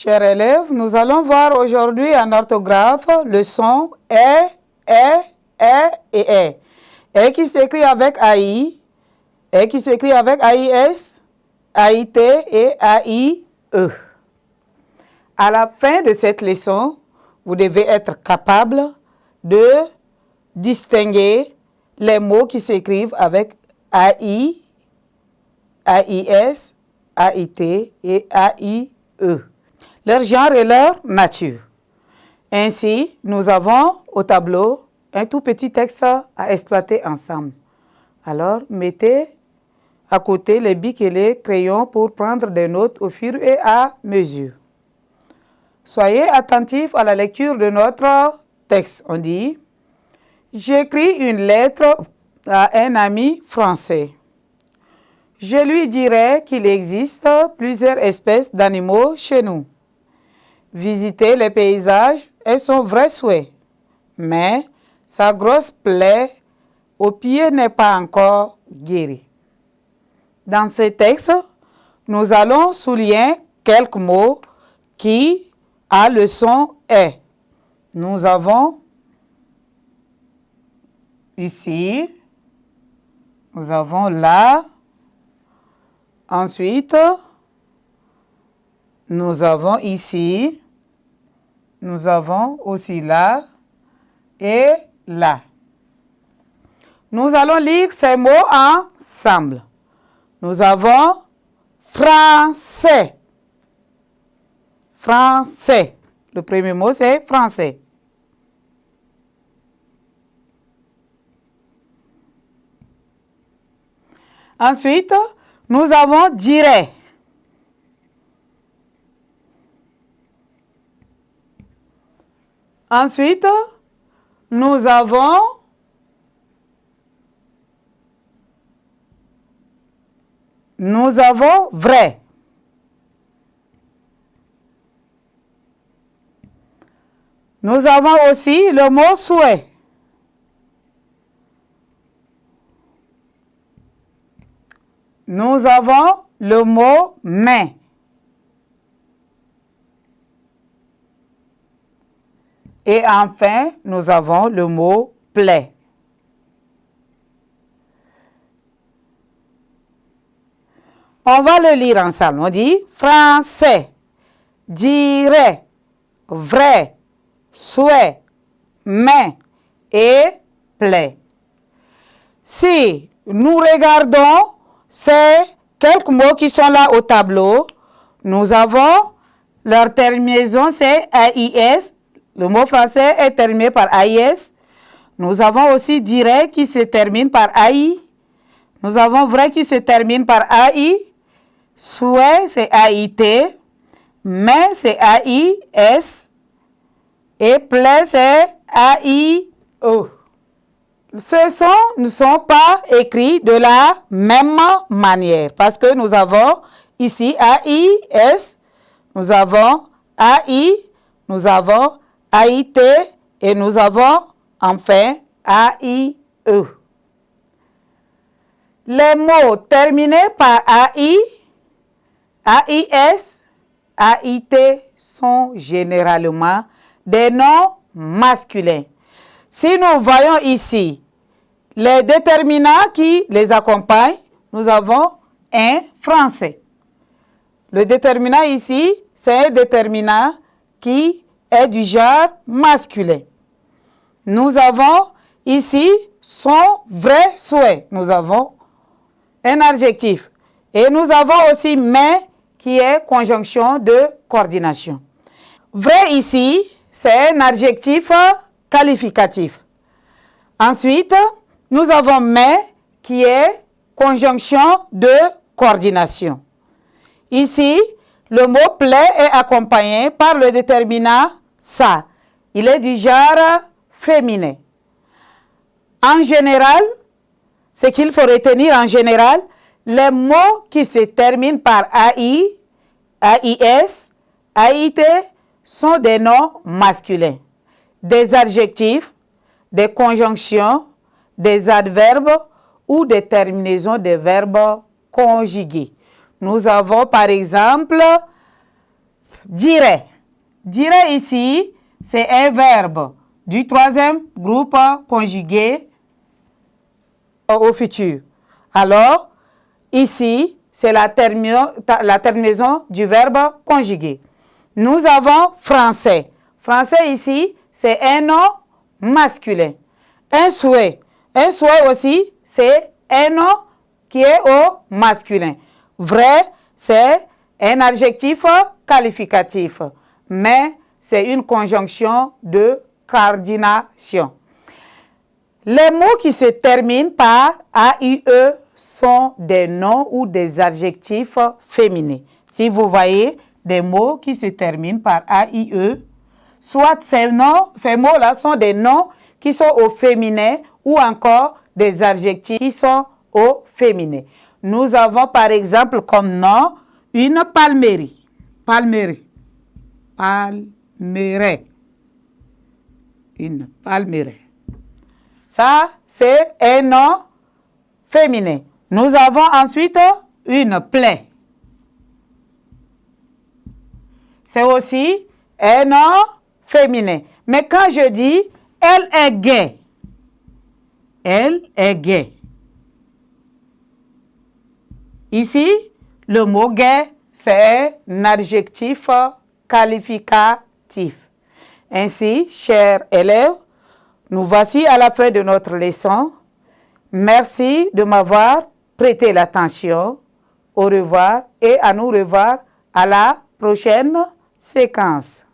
Chers élèves, nous allons voir aujourd'hui en orthographe le son et et qui s'écrit avec AI, et qui s'écrit avec AIS, AIT et AIE. À la fin de cette leçon, vous devez être capable de distinguer les mots qui s'écrivent avec AI, AIS, AIT et AIE. Leur genre et leur nature. Ainsi, nous avons au tableau un tout petit texte à exploiter ensemble. Alors, mettez à côté les bics et les crayons pour prendre des notes au fur et à mesure. Soyez attentifs à la lecture de notre texte. On dit, j'écris une lettre à un ami français. Je lui dirai qu'il existe plusieurs espèces d'animaux chez nous. Visiter les paysages est son vrai souhait, mais sa grosse plaie au pied n'est pas encore guérie. Dans ce texte, nous allons souligner quelques mots qui a le son est. Nous avons ici, nous avons là, ensuite, nous avons ici, nous avons aussi là et là. Nous allons lire ces mots ensemble. Nous avons français. Français. Le premier mot, c'est français. Ensuite, nous avons dirait. Ensuite, nous avons vrai. Nous avons aussi le mot souhait. Nous avons le mot main. Et enfin, nous avons le mot plaie. On va le lire ensemble. On dit français, dirait, vrai, souhait, main et plaie. Si nous regardons ces quelques mots qui sont là au tableau, nous avons leur terminaison, c'est AIS. Le mot français est terminé par AIS. Nous avons aussi dirait qui se termine par AI. Nous avons vrai qui se termine par AI. Souhait, c'est AIT. Main, c'est AIS. Et plaie, c'est AIE. Ce son ne sont pas écrits de la même manière parce que nous avons ici AIS, nous avons AI, nous avons AIT et nous avons enfin AIE. Les mots terminés par AI, AIS, AIT sont généralement des noms masculins. Si nous voyons ici les déterminants qui les accompagnent, nous avons un français. Le déterminant ici, c'est un déterminant qui est du genre masculin. Nous avons ici son vrai souhait. Nous avons un adjectif. Et nous avons aussi mais qui est conjonction de coordination. Vrai ici, c'est un adjectif qualificatif. Ensuite, nous avons mais qui est conjonction de coordination. Ici, le mot plaît est accompagné par le déterminant ça. Il est du genre féminin. En général, ce qu'il faut retenir en général, les mots qui se terminent par AI, AIS, AIT sont des noms masculins. Des adjectifs, des conjonctions, des adverbes ou des terminaisons de verbes conjugués. Nous avons par exemple Dirait. Dirait ici, c'est un verbe du troisième groupe conjugué au futur. Alors, ici, c'est la terminaison du verbe conjugué. Nous avons français. Français ici, c'est un nom masculin. Un souhait. Un souhait aussi, c'est un nom qui est au masculin. Vrai, c'est un adjectif qualificatif, mais c'est une conjonction de coordination. Les mots qui se terminent par AIE sont des noms ou des adjectifs féminins. Si vous voyez des mots qui se terminent par AIE, soit ces mots-là sont des noms qui sont au féminin ou encore des adjectifs qui sont au féminin. Nous avons par exemple comme nom une palmerie. Palmerie. Palmeraie. Une palmeraie. Ça, c'est un nom féminin. Nous avons ensuite une plaie. C'est aussi un nom féminin. Mais quand je dis « elle est gaie », elle est gaie. Ici, le mot « gaie », c'est un adjectif qualificatif. Ainsi, chers élèves, nous voici à la fin de notre leçon. Merci de m'avoir prêté l'attention. Au revoir et à nous revoir à la prochaine séquence.